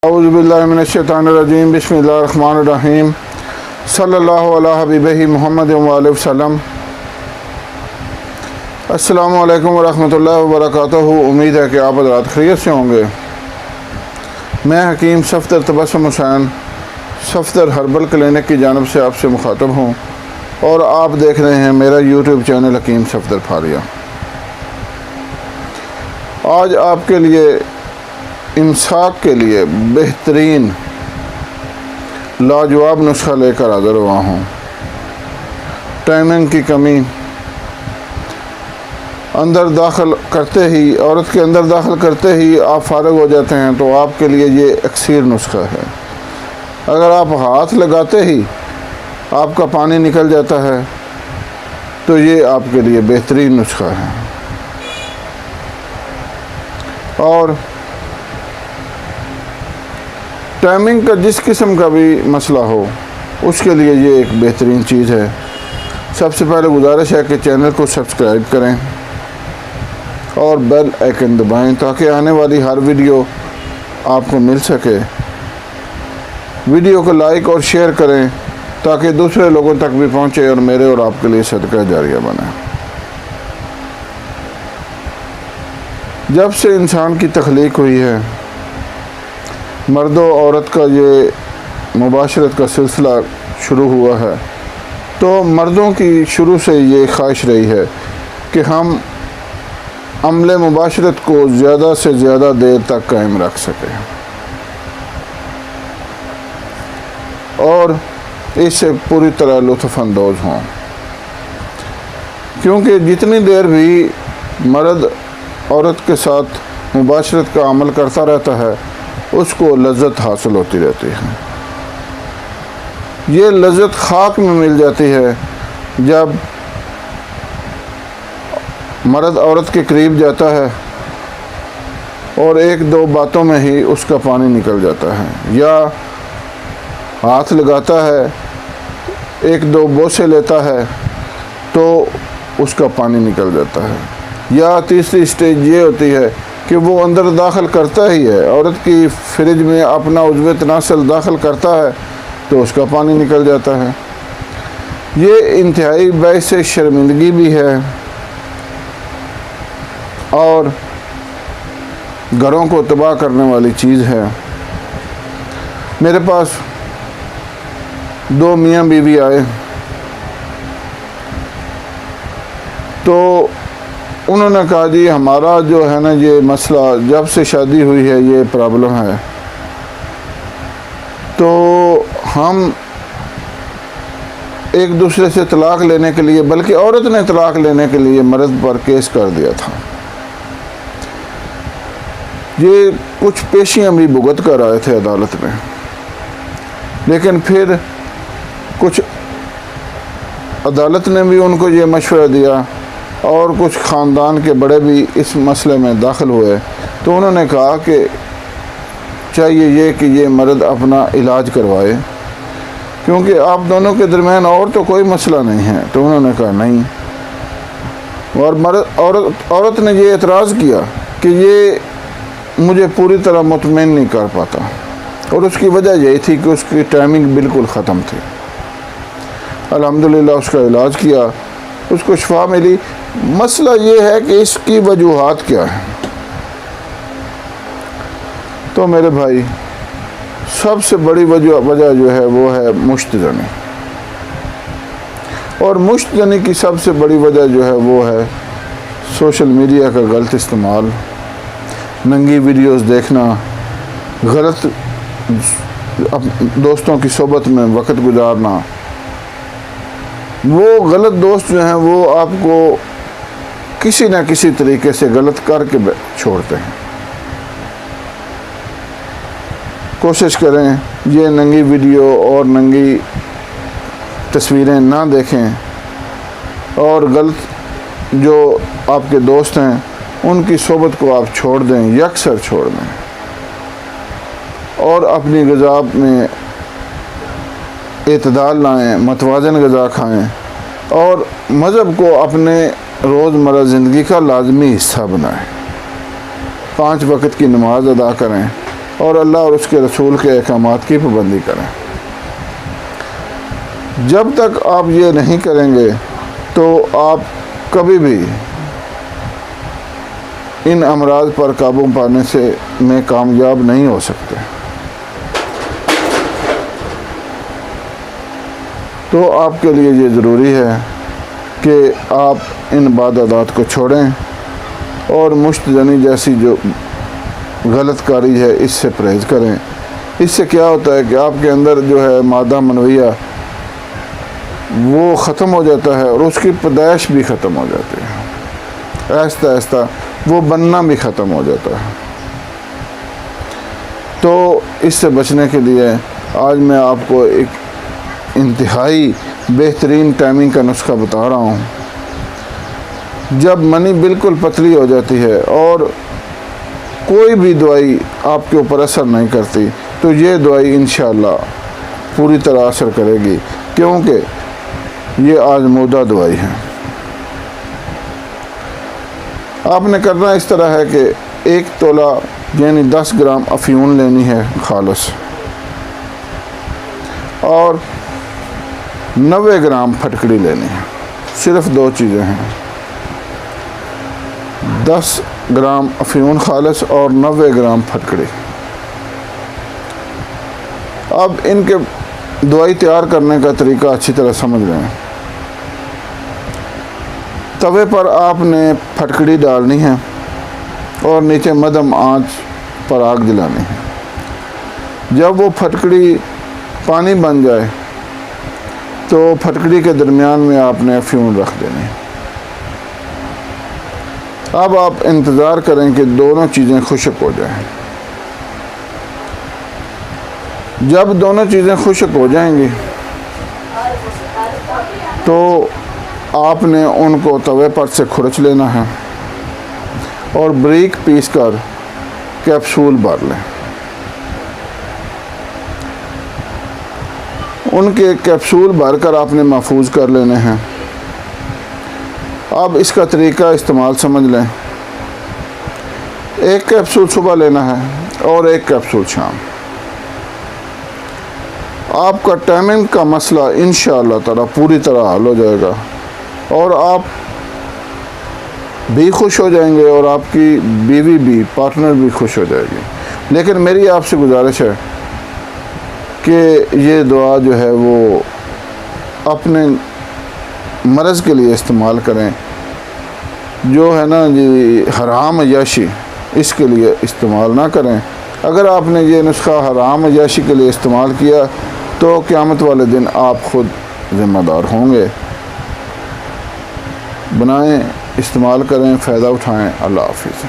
اعوذ باللہ من الشیطان الرجیم بسم اللہ الرحمن الرحیم صلی اللہ علیہ حبیبہ محمد وآلہ وسلم۔ السلام علیکم ورحمۃ اللہ وبرکاتہ۔ امید ہے کہ آپ حضرات خیریت سے ہوں گے۔ میں حکیم صفدر تبسم حسین صفدر ہربل کلینک کی جانب سے آپ سے مخاطب ہوں اور آپ دیکھ رہے ہیں میرا یوٹیوب چینل حکیم صفدر پھاریہ۔ آج آپ کے لیے امساک کے لیے بہترین لاجواب نسخہ لے کر حاضر ہوا ہوں۔ ٹائمنگ کی کمی، اندر داخل کرتے ہی عورت کے اندر داخل کرتے ہی آپ فارغ ہو جاتے ہیں تو آپ کے لیے یہ اکسیر نسخہ ہے۔ اگر آپ ہاتھ لگاتے ہی آپ کا پانی نکل جاتا ہے تو یہ آپ کے لیے بہترین نسخہ ہے۔ اور ٹائمنگ کا جس قسم کا بھی مسئلہ ہو اس کے لیے یہ ایک بہترین چیز ہے۔ سب سے پہلے گزارش ہے کہ چینل کو سبسکرائب کریں اور بیل آئیکن دبائیں تاکہ آنے والی ہر ویڈیو آپ کو مل سکے۔ ویڈیو کو لائک اور شیئر کریں تاکہ دوسرے لوگوں تک بھی پہنچے اور میرے اور آپ کے لیے صدقہ جاریہ بنے۔ جب سے انسان کی تخلیق ہوئی ہے، مرد و عورت کا یہ مباشرت کا سلسلہ شروع ہوا ہے تو مردوں کی شروع سے یہ خواہش رہی ہے کہ ہم عمل مباشرت کو زیادہ سے زیادہ دیر تک قائم رکھ سکیں اور اس سے پوری طرح لطف اندوز ہوں، کیونکہ جتنی دیر بھی مرد عورت کے ساتھ مباشرت کا عمل کرتا رہتا ہے اس کو لذت حاصل ہوتی رہتی ہے۔ یہ لذت خاک میں مل جاتی ہے جب مرد عورت کے قریب جاتا ہے اور ایک دو باتوں میں ہی اس کا پانی نکل جاتا ہے، یا ہاتھ لگاتا ہے، ایک دو بوسے لیتا ہے تو اس کا پانی نکل جاتا ہے، یا تیسری سٹیج یہ ہوتی ہے کہ وہ اندر داخل کرتا ہی ہے، عورت کی فریج میں اپنا عضو تناسل داخل کرتا ہے تو اس کا پانی نکل جاتا ہے۔ یہ انتہائی باعث شرمندگی بھی ہے اور گھروں کو تباہ کرنے والی چیز ہے۔ میرے پاس دو میاں بیوی آئے تو انہوں نے کہا جی ہمارا جو ہے نا یہ مسئلہ جب سے شادی ہوئی ہے یہ پرابلم ہے، تو ہم ایک دوسرے سے طلاق لینے کے لیے، بلکہ عورت نے طلاق لینے کے لیے مرد پر کیس کر دیا تھا۔ یہ کچھ پیشیاں بھی بھگت کر آئے تھے عدالت میں، لیکن پھر کچھ عدالت نے بھی ان کو یہ مشورہ دیا اور کچھ خاندان کے بڑے بھی اس مسئلے میں داخل ہوئے تو انہوں نے کہا کہ چاہیے یہ کہ یہ مرد اپنا علاج کروائے، کیونکہ آپ دونوں کے درمیان اور تو کوئی مسئلہ نہیں ہے۔ تو انہوں نے کہا نہیں، اور عورت نے یہ اعتراض کیا کہ یہ مجھے پوری طرح مطمئن نہیں کر پاتا، اور اس کی وجہ یہی تھی کہ اس کی ٹائمنگ بالکل ختم تھی۔ الحمدللہ اس کا علاج کیا، اس کو شفا ملی۔ مسئلہ یہ ہے کہ اس کی وجوہات کیا ہیں۔ تو میرے بھائی، سب سے بڑی وجہ جو ہے وہ ہے مشت زنی، اور مشت زنی کی سب سے بڑی وجہ جو ہے وہ ہے سوشل میڈیا کا غلط استعمال، ننگی ویڈیوز دیکھنا، غلط دوستوں کی صحبت میں وقت گزارنا۔ وہ غلط دوست جو ہیں وہ آپ کو کسی نہ کسی طریقے سے غلط کر کے چھوڑتے ہیں۔ کوشش کریں یہ ننگی ویڈیو اور ننگی تصویریں نہ دیکھیں، اور غلط جو آپ کے دوست ہیں ان کی صحبت کو آپ چھوڑ دیں، یکسر چھوڑ دیں، اور اپنی غذا میں اعتدال لائیں، متوازن غذا کھائیں، اور مذہب کو اپنے روزمرہ زندگی کا لازمی حصہ بنائیں۔ 5 وقت کی نماز ادا کریں، اور اللہ اور اس کے رسول کے احکامات کی پابندی کریں۔ جب تک آپ یہ نہیں کریں گے تو آپ کبھی بھی ان امراض پر قابو پانے میں کامیاب نہیں ہو سکتے۔ تو آپ کے لیے یہ ضروری ہے کہ آپ ان بد عادات کو چھوڑیں اور مشت زنی جیسی جو غلط کاری ہے اس سے پرہیز کریں۔ اس سے کیا ہوتا ہے کہ آپ کے اندر جو ہے مادہ منویہ وہ ختم ہو جاتا ہے اور اس کی پیدائش بھی ختم ہو جاتی ہے، آہستہ آہستہ وہ بننا بھی ختم ہو جاتا ہے۔ تو اس سے بچنے کے لیے آج میں آپ کو ایک انتہائی بہترین ٹائمنگ کا نسخہ بتا رہا ہوں۔ جب منی بالکل پتلی ہو جاتی ہے اور کوئی بھی دوائی آپ کے اوپر اثر نہیں کرتی تو یہ دوائی انشاءاللہ پوری طرح اثر کرے گی، کیونکہ یہ آزمودہ دوائی ہے۔ آپ نے کرنا اس طرح ہے کہ 1 تولہ یعنی 10 گرام افیون لینی ہے خالص، اور 90 گرام پھٹکڑی لینی ہے۔ صرف 2 چیزیں ہیں، 10 گرام افیون خالص اور 90 گرام پھٹکڑی۔ اب ان کے دوائی تیار کرنے کا طریقہ اچھی طرح سمجھ لیں۔ توے پر آپ نے پھٹکڑی ڈالنی ہے اور نیچے مدھم آنچ پر آگ جلانی ہے۔ جب وہ پھٹکڑی پانی بن جائے تو پھٹکڑی کے درمیان میں آپ نے افیون رکھ دینی ہے۔ اب آپ انتظار کریں کہ دونوں چیزیں خشک ہو جائیں۔ جب دونوں چیزیں خشک ہو جائیں گی تو آپ نے ان کو توے پر سے کھرچ لینا ہے اور بریک پیس کر کیپسول بھر لیں۔ ان کے کیپسول بھر کر آپ نے محفوظ کر لینے ہیں۔ اب اس کا طریقہ استعمال سمجھ لیں۔ 1 کیپسول صبح لینا ہے اور 1 کیپسول شام۔ آپ کا ٹائمنگ کا مسئلہ انشاءاللہ تعالی پوری طرح حل ہو جائے گا اور آپ بھی خوش ہو جائیں گے اور آپ کی بیوی بھی، پارٹنر بھی خوش ہو جائے گی۔ لیکن میری آپ سے گزارش ہے کہ یہ دعا جو ہے وہ اپنے مرض کے لیے استعمال کریں، جو ہے نا جی حرام عیاشی اس کے لیے استعمال نہ کریں۔ اگر آپ نے یہ نسخہ حرام عیاشی کے لیے استعمال کیا تو قیامت والے دن آپ خود ذمہ دار ہوں گے۔ بنائیں، استعمال کریں، فائدہ اٹھائیں۔ اللہ حافظ۔